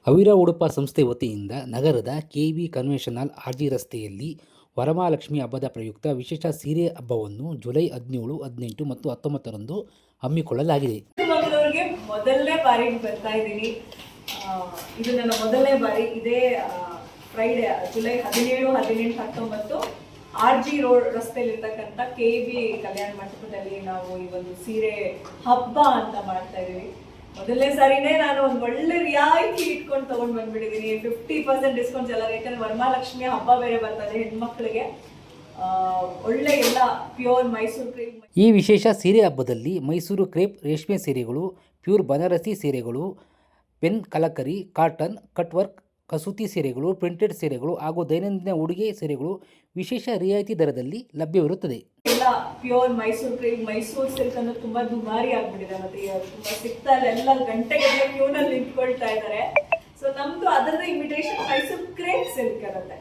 ಅವಿರ ಉಡುಪ ಸಂಸ್ಥೆ ವತಿಯಿಂದ ನಗರದ ಕೆವಿ ಕನ್ವೆನ್ಷನ್ ಹಾಲ್ ಆರ್ಜಿ ರಸ್ತೆಯಲ್ಲಿ ವರಮಹಾಲಕ್ಷ್ಮಿ ಹಬ್ಬದ ಪ್ರಯುಕ್ತ ವಿಶೇಷ ಸೀರೆ ಹಬ್ಬವನ್ನು ಜುಲೈ 17, 18 ಮತ್ತು 19ರಂದು ಹಮ್ಮಿಕೊಳ್ಳಲಾಗಿದೆ. ಚಿಕ್ಕಮಗಳೂರಿಗೆ ಮೊದಲನೇ ಬಾರಿಗೆ ಬರ್ತಾ ಇದ್ದೀನಿ. ಇದು ನನ್ನ ಮೊದಲನೇ ಬಾರಿ. ಇದೇ ಫ್ರೈಡೆ ಜುಲೈ 17, 18, 19 ಆರ್ಜಿ ರೋಡ್ ರಸ್ತೆಯಲ್ಲಿರ್ತಕ್ಕಂಥ ಕೆವಿ ಕಲ್ಯಾಣ ಮಂಟಪದಲ್ಲಿ ನಾವು ಈ ಒಂದು ಸೀರೆ ಹಬ್ಬ ಅಂತ ಮಾಡ್ತಾ ಇದ್ದೀವಿ. ಮೊದಲನೇ ಸಾರಿನೇ ನಾನು ಒಂದು ಒಳ್ಳೆ ರಿಯಾಯಿತಿ ಇಟ್ಕೊಂಡು ತಗೊಂಡು ಬಂದ್ಬಿಟ್ಟಿದ್ದೀನಿ. 50% ಡಿಸ್ಕೌಂಟ್ಸ್ ಎಲ್ಲ. ಯಾಕಂದ್ರೆ ವರಮಹಾಲಕ್ಷ್ಮಿ ಹಬ್ಬ ಬೇರೆ ಬರ್ತದೆ ಹೆಣ್ಮಕ್ಳಿಗೆ. ಒಳ್ಳೆ ಎಲ್ಲ ಪ್ಯೂರ್ ಮೈಸೂರು ಕ್ರೇಪ್. ಈ ವಿಶೇಷ ಸೀರೆ ಹಬ್ಬದಲ್ಲಿ ಮೈಸೂರು ಕ್ರೇಪ್ ರೇಷ್ಮೆ ಸೀರೆಗಳು, ಪ್ಯೂರ್ ಬನಾರಸಿ ಸೀರೆಗಳು, ಪೆನ್ ಕಲಕರಿ, ಕಾಟನ್, ಕಟ್ ವರ್ಕ್, ಕಸೂತಿ ಸೀರೆಗಳು, ಪ್ರಿಂಟೆಡ್ ಸೀರೆಗಳು ಹಾಗೂ ದೈನಂದಿನ ಉಡುಗೆ ಸೀರೆಗಳು ವಿಶೇಷ ರಿಯಾಯಿತಿ ದರದಲ್ಲಿ ಲಭ್ಯವಿರುತ್ತದೆ. ಎಲ್ಲ pure Mysuru crepe, Mysuru silk ಅನ್ನೋದು ತುಂಬಾ ದುಬಾರಿ ಆಗ್ಬಿಟ್ಟಿದೆ. ಮತ್ತೆ ತುಂಬಾ ಸಿಗ್ತಾ ಇಲ್ಲ, ಎಲ್ಲ ಗಂಟೆಗೆ ಕ್ಯೂನಲ್ಲಿ ನಿಂತ್ಕೊಳ್ತಾ ಇದ್ದಾರೆ. ಸೊ ನಮ್ದು ಅದರದ್ದು ಇಮಿಟೇಷನ್ ಮೈಸೂರು ಕ್ರೇಪ್ ಸಿಲ್ಕ್ ಇರುತ್ತೆ.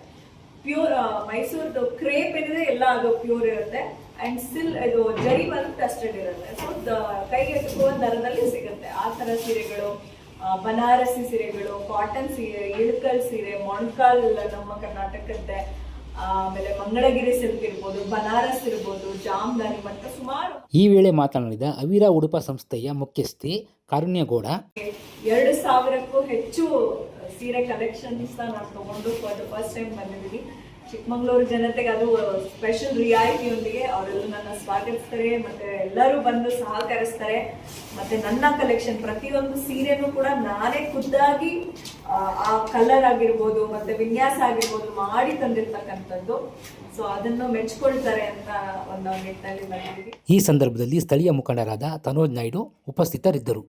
ಪ್ಯೂರ್ ಮೈಸೂರ್ದು ಕ್ರೇಪ್ ಏನಿದೆ ಎಲ್ಲ ಅದು ಪ್ಯೂರ್ ಇರುತ್ತೆ. ಅಂಡ್ ಇದು ಜರಿ ಬಂದು ಟಸ್ಟೆಡ್ ಇರುತ್ತೆ. ಸೊ ಕೈಗೆ ಎಟುಕುವ ದರದಲ್ಲಿ ಸಿಗುತ್ತೆ. ಆ ತರ ಸೀರೆಗಳು, ಬನಾರಸಿ ಸೀರೆಗಳು, ಕಾಟನ್ ಸೀರೆ, ಇಳಕಲ್ ಸೀರೆ, ಮೊಣಕಾಲ್ ನಮ್ಮ ಕರ್ನಾಟಕದ್ದೆ, ಆಮೇಲೆ ಮಂಗಳಗಿರಿ ಸಿಲ್ಕ್ ಇರ್ಬೋದು, ಬನಾರಸ್ ಇರ್ಬೋದು, ಜಾಮ್ದಾನಿ ಮತ್ತು ಸುಮಾರು. ಈ ವೇಳೆ ಮಾತನಾಡಿದ ಅವಿರ ಉಡುಪ ಸಂಸ್ಥೆಯ ಮುಖ್ಯಸ್ಥೆ ಕಾರುಣ್ಯಗೌಡ, 2000ಕ್ಕೂ ಹೆಚ್ಚು ಸೀರೆ ಕಲೆಕ್ಷನ್ಸ್ ನಾನು ತಗೊಂಡು ಫಸ್ಟ್ ಟೈಮ್ ಬಂದಿದ್ದೀನಿ. ಚಿಕ್ಕಮಗಳೂರು ಜನತೆಗೆ ಅದು ಸ್ಪೆಷಲ್ ರಿಯಾಯಿತಿಯೊಂದಿಗೆ ಅವರೆಲ್ಲ ನನ್ನ ಸ್ವಾಗತಿಸ್ತಾರೆ. ಮತ್ತೆ ಎಲ್ಲರೂ ಬಂದು ಸಹಕರಿಸ್ತಾರೆ. ಮತ್ತೆ ನನ್ನ ಕಲೆಕ್ಷನ್ ಪ್ರತಿಯೊಂದು ಸೀರೆನೂ ಕೂಡ ನಾನೇ ಖುದ್ದಾಗಿ ಆ ಕಲರ್ ಆಗಿರ್ಬೋದು ಮತ್ತೆ ವಿನ್ಯಾಸ ಆಗಿರ್ಬೋದು ಮಾಡಿ ತಂದಿರ್ತಕ್ಕಂಥದ್ದು. ಸೊ ಅದನ್ನು ಮೆಚ್ಕೊಳ್ತಾರೆ ಅಂತ ಒಂದು ನಿಟ್ಟಿನಲ್ಲಿ ಬಂದಿದ್ದೀವಿ. ಈ ಸಂದರ್ಭದಲ್ಲಿ ಸ್ಥಳೀಯ ಮುಖಂಡರಾದ ತನೋಜ್ ನಾಯ್ಡು ಉಪಸ್ಥಿತರಿದ್ದರು.